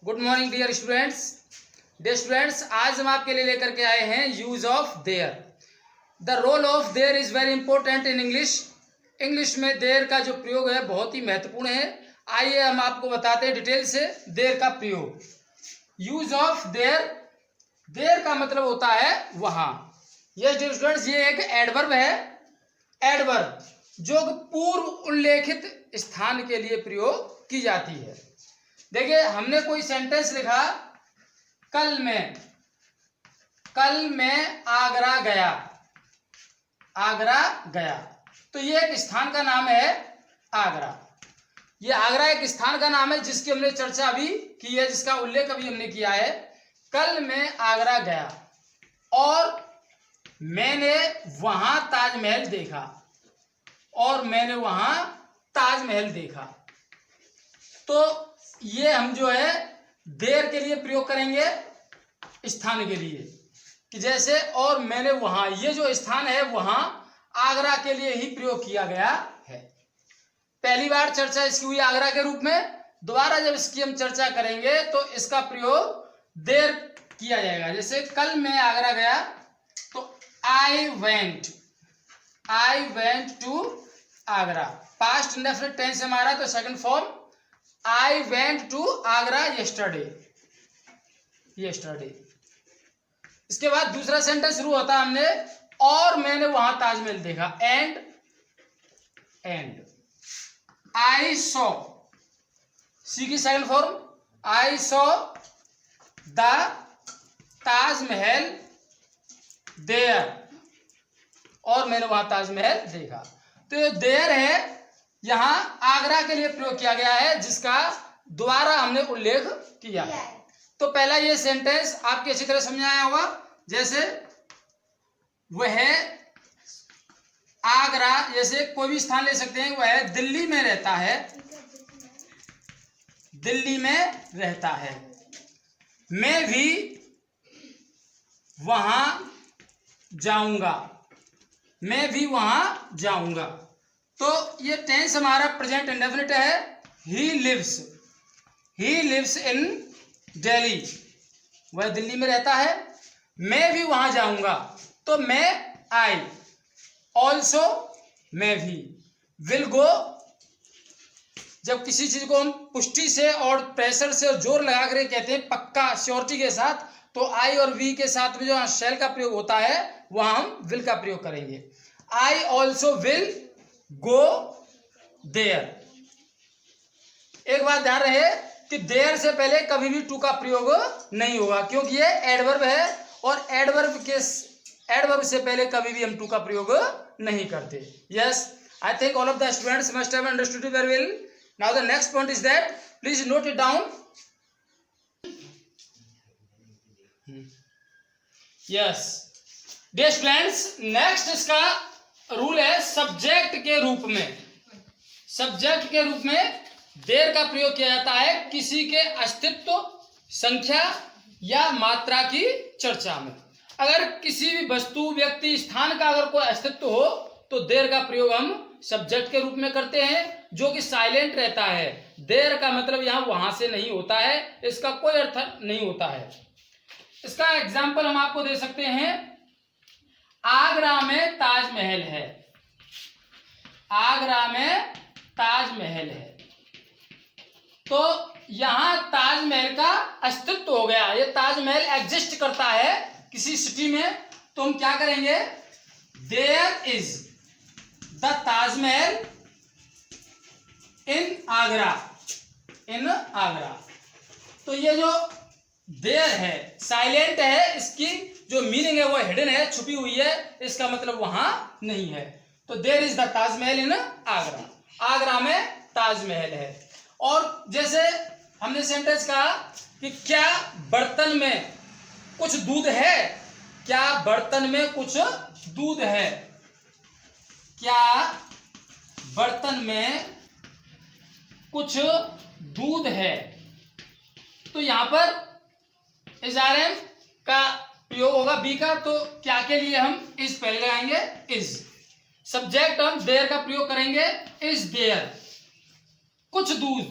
Good morning dear students. Dear students, आज हम आपके लिए लेकर के आए हैं use of there. The role of there is very important in English. English में देयर का जो प्रयोग है बहुत ही महत्वपूर्ण है। आइए हम आपको बताते हैं डिटेल से देयर का प्रयोग। यूज ऑफ देयर, देयर का मतलब होता है वहां। यस डियर स्टूडेंट्स, ये एक एडवर्ब है। एडवर्ब जो पूर्व उल्लेखित स्थान के लिए प्रयोग की जाती है। देखिए, हमने कोई सेंटेंस लिखा, कल मैं आगरा गया। आगरा गया, तो ये एक स्थान का नाम है आगरा। ये आगरा एक स्थान का नाम है जिसकी हमने चर्चा अभी की है, जिसका उल्लेख अभी हमने किया है। कल मैं आगरा गया और मैंने वहां ताजमहल देखा। और मैंने वहां ताजमहल देखा, तो ये हम जो है देर के लिए प्रयोग करेंगे स्थान के लिए, कि जैसे और मैंने वहां, ये जो स्थान है वहां आगरा के लिए ही प्रयोग किया गया है। पहली बार चर्चा इसकी हुई आगरा के रूप में। दोबारा जब इसकी हम चर्चा करेंगे तो इसका प्रयोग देर किया जाएगा। जैसे कल मैं आगरा गया, तो I went to Agra. Past indefinite tense हमारा, तो second form I went to Agra yesterday. इसके बाद दूसरा सेंटेंस शुरू होता है हमने, और मैंने वहां ताजमहल देखा। एंड आई सॉ, सी की second form, I saw the Taj Mahal there. और मैंने वहां ताजमहल देखा। तो ये देयर है, यहां आगरा के लिए प्रयोग किया गया है, जिसका दोबारा हमने उल्लेख किया है। तो पहला ये सेंटेंस आपकी अच्छी तरह समझ में आया होगा। जैसे वह आगरा, जैसे कोई भी स्थान ले सकते हैं, वह दिल्ली में रहता है। दिल्ली में रहता है। मैं भी वहां जाऊंगा। मैं भी वहां जाऊंगा। तो ये टेंस हमारा प्रेजेंट इंडेफिनिट है। He lives in Delhi. वह दिल्ली में रहता है। मैं भी वहां जाऊंगा, तो मैं आई, ऑल्सो मैं भी, विल गो। जब किसी चीज को हम पुष्टि से और प्रेशर से और जोर लगा कर कहते हैं, पक्का श्योरिटी के साथ, तो आई और वी के साथ में जो शैल का प्रयोग होता है वहां हम विल का प्रयोग करेंगे। I also will go there. एक बात ध्यान रहे कि देयर से पहले कभी भी टू का प्रयोग नहीं होगा, क्योंकि ये एडवर्ब है और एडवर्ब से पहले कभी भी हम टू का प्रयोग नहीं करते। Yes, I think all of the students must have understood it very well. Now the next point is that, please note it down. Yes dear students, next इसका रूल है सब्जेक्ट के रूप में। सब्जेक्ट के रूप में देर का प्रयोग किया जाता है किसी के अस्तित्व, संख्या या मात्रा की चर्चा में। अगर किसी भी वस्तु, व्यक्ति, स्थान का अगर कोई अस्तित्व हो तो देर का प्रयोग हम सब्जेक्ट के रूप में करते हैं, जो कि साइलेंट रहता है। देर का मतलब यहां वहां से नहीं होता है, इसका कोई अर्थ नहीं होता है। इसका एग्जाम्पल हम आपको दे सकते हैं। आगरा में ताजमहल है। आगरा में ताजमहल है, तो यहां ताजमहल का अस्तित्व हो गया। ये ताजमहल एग्जिस्ट करता है किसी सिटी में, तो हम क्या करेंगे, देयर इज द ताजमहल इन आगरा। तो ये जो देयर है साइलेंट है, इसकी जो मीनिंग है वो हिडन है, छुपी हुई है, इसका मतलब वहां नहीं है। तो देयर इज द ताजमहल इन आगरा। आगरा में ताजमहल है। और जैसे हमने सेंटेंस कहा कि क्या बर्तन में कुछ दूध है। क्या बर्तन में कुछ दूध है। क्या बर्तन में कुछ दूध है। तो यहां पर इज़ारेम का प्रयोग होगा बी का, तो क्या के लिए हम इज पहले लगाएंगे, इज। सब्जेक्ट हम देयर का प्रयोग करेंगे, इज देयर कुछ दूध।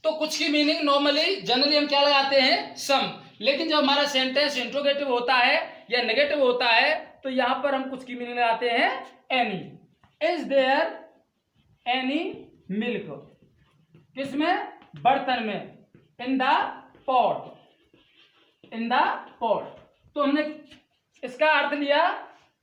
तो कुछ की मीनिंग नॉर्मली जनरली हम क्या लगाते हैं, सम, लेकिन जब हमारा सेंटेंस इंट्रोगेटिव होता है या नेगेटिव होता है तो यहां पर हम कुछ की मीनिंग लगाते हैं any. Is there any milk, किसमें, बर्तन में, in the pot, in the pot. तो हमने इसका अर्थ लिया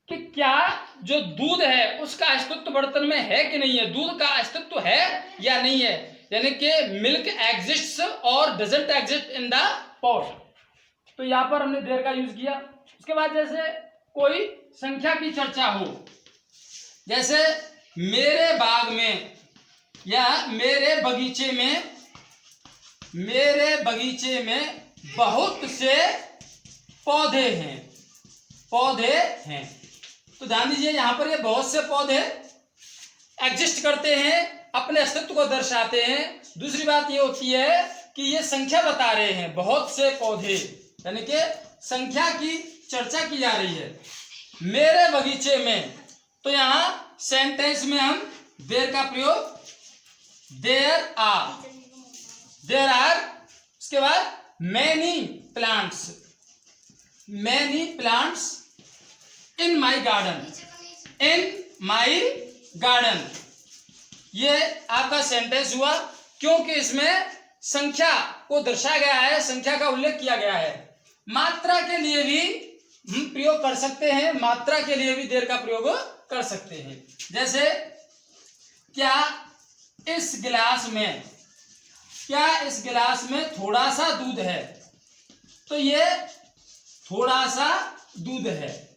कि क्या जो दूध है उसका अस्तित्व बर्तन में है कि नहीं है, दूध का अस्तित्व है या नहीं है, यानी कि मिल्क एग्जिस्ट्स और doesn't exist in the pot. तो यहां पर हमने देयर का यूज किया। उसके बाद जैसे कोई संख्या की चर्चा हो, जैसे मेरे बाग में या मेरे बगीचे में बहुत से पौधे हैं। तो ध्यान दीजिए यहां पर ये बहुत से पौधे एग्जिस्ट करते हैं, अपने अस्तित्व को दर्शाते हैं। दूसरी बात ये होती है कि ये संख्या बता रहे हैं, बहुत से पौधे, यानी कि संख्या की चर्चा की जा रही है मेरे बगीचे में। तो यहां सेंटेंस में हम देयर का प्रयोग, देयर आर, उसके बाद many plants in my garden. ये आपका सेंटेंस हुआ क्योंकि इसमें संख्या को दर्शाया गया है, संख्या का उल्लेख किया गया है। मात्रा के लिए भी हम प्रयोग कर सकते हैं, मात्रा के लिए भी देयर का प्रयोग कर सकते हैं। जैसे क्या इस गिलास में थोड़ा सा दूध है, तो ये थोड़ा सा दूध है।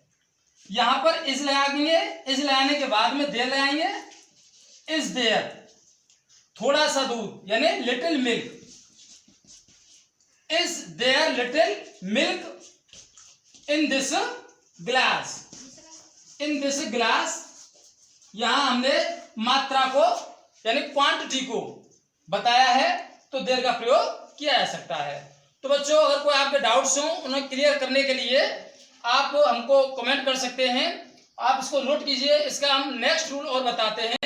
यहां पर इज लगाएंगे, इज लगाने के बाद में देयर लगाएंगे, इज देयर थोड़ा सा दूध यानी little milk, is there little milk in this glass. यहां हमने मात्रा को यानी क्वांटिटी को बताया है, तो देयर का प्रयोग किया जा सकता है। तो बच्चों अगर कोई आपके डाउट्स हो उन्हें क्लियर करने के लिए आप हमको कमेंट कर सकते हैं, आप इसको नोट कीजिए। इसका हम नेक्स्ट रूल और बताते हैं।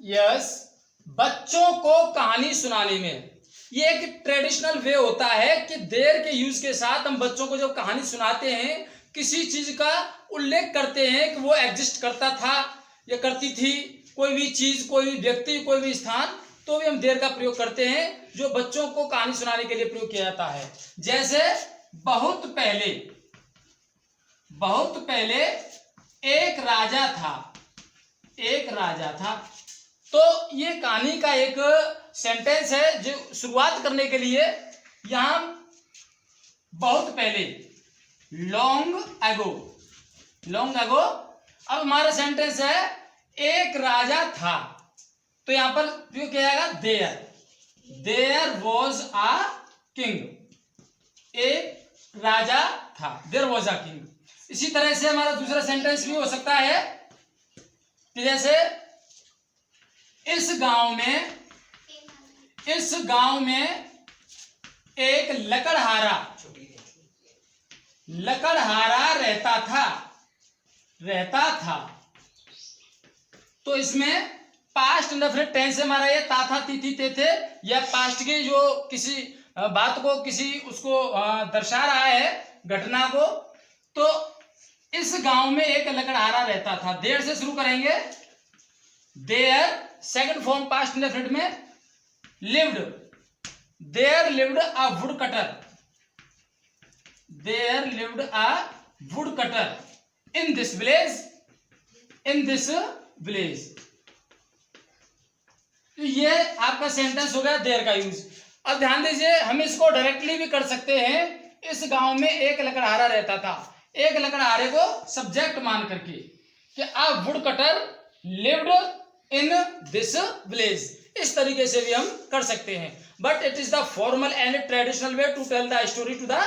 यस, बच्चों को कहानी सुनाने में ये एक ट्रेडिशनल वे होता है कि देयर के यूज के साथ हम बच्चों को जब कहानी सुनाते हैं, किसी चीज का उल्लेख करते हैं कि वो एग्जिस्ट करता था या करती थी, कोई भी चीज, कोई भी व्यक्ति, कोई भी स्थान, तो भी हम देयर का प्रयोग करते हैं जो बच्चों को कहानी सुनाने के लिए प्रयोग किया जाता है। जैसे बहुत पहले एक राजा था। तो ये कहानी का एक सेंटेंस है जो शुरुआत करने के लिए यहां बहुत पहले, लॉन्ग एगो। अब हमारा सेंटेंस है एक राजा था, तो यहां पर प्रयोग किया जाएगा देयर वॉज अ किंग। एक राजा था, देयर वॉज अ किंग। इसी तरह से हमारा दूसरा सेंटेंस भी हो सकता है कि जैसे इस गांव में एक लकड़हारा रहता था। तो इसमें पास्ट इंडेफिनिट टेंस से हमारा ये था, थी, थे, या पास्ट की जो किसी बात को, किसी उसको दर्शा रहा है, घटना को। तो इस गांव में एक लकड़हारा रहता था, देयर से शुरू करेंगे। There second form past indefinite में lived, there lived a woodcutter in this village. तो ये आपका सेंटेंस हो गया देयर का यूज। अब ध्यान दीजिए, हम इसको डायरेक्टली भी कर सकते हैं। इस गांव में एक लकड़हारा रहता था, एक लकड़हारे को सब्जेक्ट मान करके कि a woodcutter lived in this village, इस तरीके से भी हम कर सकते हैं। But it is the formal and traditional way to tell the story to the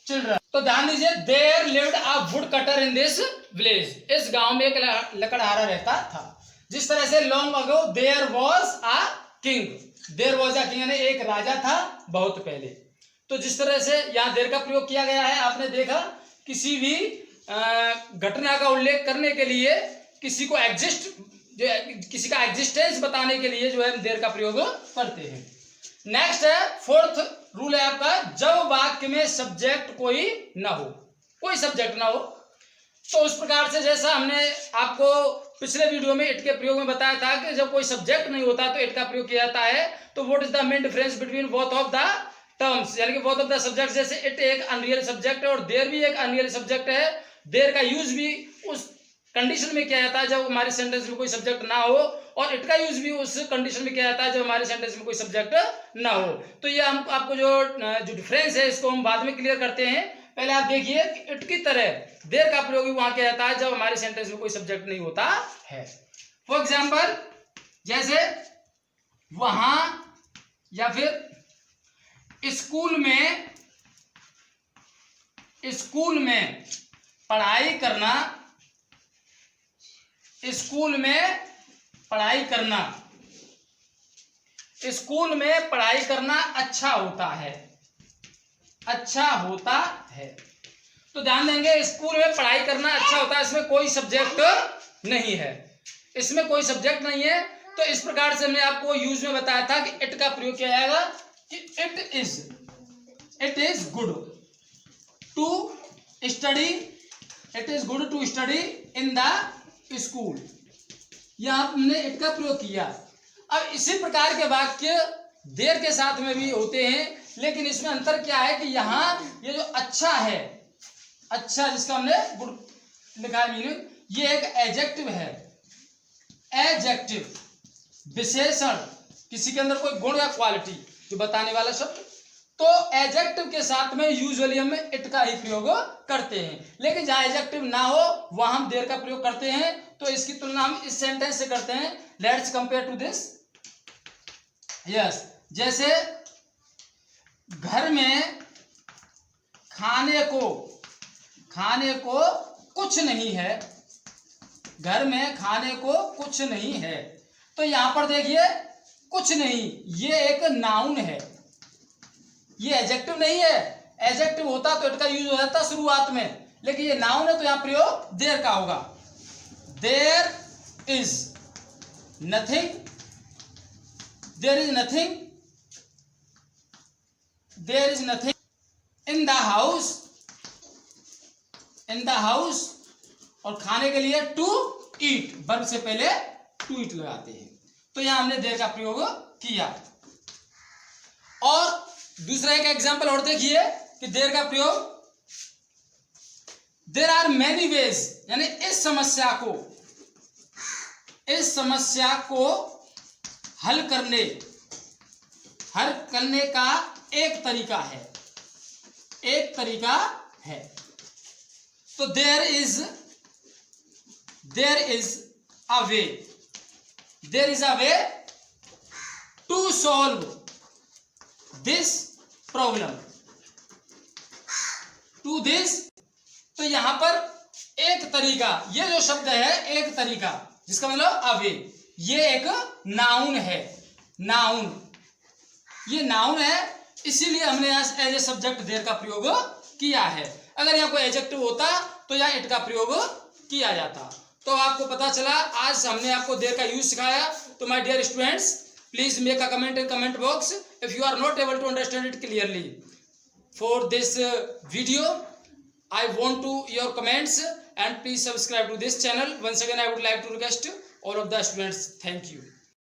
children. तो ध्यान दीजिए, there lived a woodcutter in this village, इस गांव में एक लकड़हारा रहता था। जिस तरह से long ago there was a king, there was a king यानी एक राजा था बहुत पहले। तो जिस तरह से यहाँ देयर का प्रयोग किया गया है, आपने देखा किसी भी घटना का उल्लेख करने के लिए, किसी का एग्जिस्टेंस बताने के लिए जो है देयर का प्रयोग करते हैं। नेक्स्ट है फोर्थ रूल है आपका, जब वाक्य में सब्जेक्ट कोई ना हो, कोई सब्जेक्ट ना हो। तो उस प्रकार से जैसा हमने आपको पिछले वीडियो में इट के प्रयोग में बताया था कि जब कोई सब्जेक्ट नहीं होता तो इट का प्रयोग किया जाता है। तो what is the main difference between both of the terms, यानी कि बोथ ऑफ द सब्जेक्ट, जैसे इट एक अनरियल सब्जेक्ट है और देयर भी एक अनरियल सब्जेक्ट है। देयर का यूज भी उस कंडीशन में किया जाता है जब हमारे सेंटेंस में कोई सब्जेक्ट ना हो, और इट का यूज भी उस कंडीशन में किया जाता है जब हमारे सेंटेंस में कोई सब्जेक्ट ना हो। तो ये हम आपको जो डिफरेंस है इसको हम बाद में क्लियर करते हैं। पहले आप देखिए कि इट की तरह देयर का प्रयोग भी वहां किया जाता है जब हमारे सेंटेंस में कोई सब्जेक्ट नहीं होता है। फॉर एग्जाम्पल, जैसे वहां या फिर स्कूल में पढ़ाई करना, स्कूल में पढ़ाई करना अच्छा होता है, अच्छा होता है। तो ध्यान देंगे, स्कूल में पढ़ाई करना अच्छा होता है, इसमें कोई सब्जेक्ट नहीं है, इसमें कोई सब्जेक्ट नहीं है। तो इस प्रकार से हमने आपको यूज में बताया था कि इट का प्रयोग किया जाएगा कि it is good to study, it is good to study in the school. यहां हमने इट का प्रयोग किया। अब इसी प्रकार के वाक्य देर के साथ में भी होते हैं, लेकिन इसमें अंतर क्या है कि यहाँ ये जो अच्छा है, अच्छा जिसका हमने गुड लिखा है मीनिंग, ये एक एडजेक्टिव है। एडजेक्टिव विशेषण, किसी के अंदर कोई गुण या क्वालिटी जो बताने वाला शब्द। तो एडजेक्टिव के साथ में यूजुअली हम इट का ही प्रयोग करते हैं, लेकिन जहां एडजेक्टिव ना हो वहां हम देर का प्रयोग करते हैं। तो इसकी तुलना हम इस सेंटेंस से करते हैं। Let's compare to this. Yes, जैसे घर में खाने को कुछ नहीं है, घर में खाने को कुछ नहीं है। तो यहां पर देखिए कुछ नहीं, ये एक नाउन है, ये एडजेक्टिव नहीं है। एडजेक्टिव होता तो इसका यूज हो जाता शुरुआत में, लेकिन ये नाउन है तो यहां प्रयोग देर का होगा। There is nothing, there is nothing, there is nothing in the house, in the house. और खाने के लिए टू ईट, वर्ब से पहले टू ईट लगाते हैं। तो यहां हमने देर का प्रयोग किया। और दूसरा एक एग्जांपल और देखिए कि देर का प्रयोग, देर आर मैनी वेज, यानी इस समस्या को हल करने का एक तरीका है, एक तरीका है। तो there is a way, there is a way to solve this problem, to this. तो यहां पर एक तरीका, ये जो शब्द है एक तरीका, जिसका मतलब अवे, ये एक नाउन है। नाउन, ये नाउन है, इसीलिए हमने यहां एज ए सब्जेक्ट देर का प्रयोग किया है। अगर यहाँ कोई एडजेक्टिव होता तो यहाँ इट का प्रयोग किया जाता। तो आपको पता चला, आज हमने आपको देर का यूज सिखाया। तो my dear students, please make a comment in comment box if you are not able to understand it clearly. For this video, I want to your comments, and please subscribe to this channel. Once again, I would like to request all of the students. Thank you.